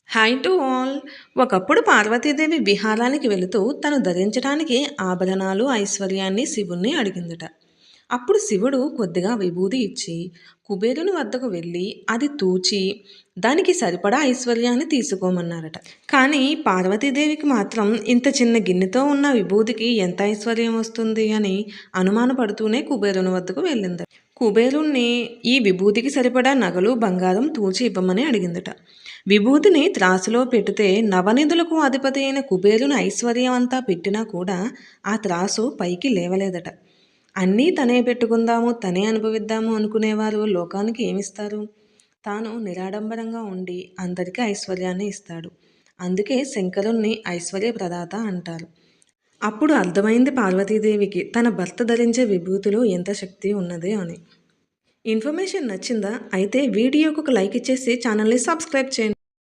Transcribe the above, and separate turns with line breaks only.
Hi to all. ఒకప్పుడు పార్వతీదేవి విహారానికి వెళుతూ తను ధరించడానికి ఆభరణాలు ఐశ్వర్యాన్ని శివుణ్ణి అడిగిందట. అప్పుడు శివుడు కొద్దిగా విభూది ఇచ్చి కుబేరుని వద్దకు వెళ్ళి అది తూచి దానికి సరిపడా ఐశ్వర్యాన్ని తీసుకోమన్నారట. కానీ పార్వతీదేవికి మాత్రం ఇంత చిన్న గిన్నెతో ఉన్న విభూదికి ఎంత ఐశ్వర్యం వస్తుంది అని అనుమానపడుతూనే కుబేరుని వద్దకు వెళ్ళిందట. కుబేరుణ్ణి ఈ విభూతికి సరిపడా నగలు బంగారం తూచి ఇవ్వమని అడిగిందట. విభూతిని త్రాసులో పెడితే నవనిధులకు అధిపతి అయిన కుబేరుని ఐశ్వర్యం అంతా పెట్టినా కూడా ఆ త్రాసు పైకి లేవలేదట. అన్నీ తనే పెట్టుకుందాము, తనే అనుభవిద్దాము అనుకునేవారు లోకానికి ఏమిస్తారు? తాను నిరాడంబరంగా ఉండి అందరికీ ఐశ్వర్యాన్ని ఇస్తాడు. అందుకే శంకరుణ్ణి ఐశ్వర్య ప్రదాత అంటారు. అప్పుడు అర్థమైంది పార్వతీదేవికి తన భర్త ధరించే విభూతిలో ఎంత శక్తి ఉన్నది అని. ఇన్ఫర్మేషన్ నచ్చిందా? అయితే వీడియోకి ఒక లైక్ ఇచ్చేసి ఛానల్ని సబ్స్క్రైబ్ చేయండి.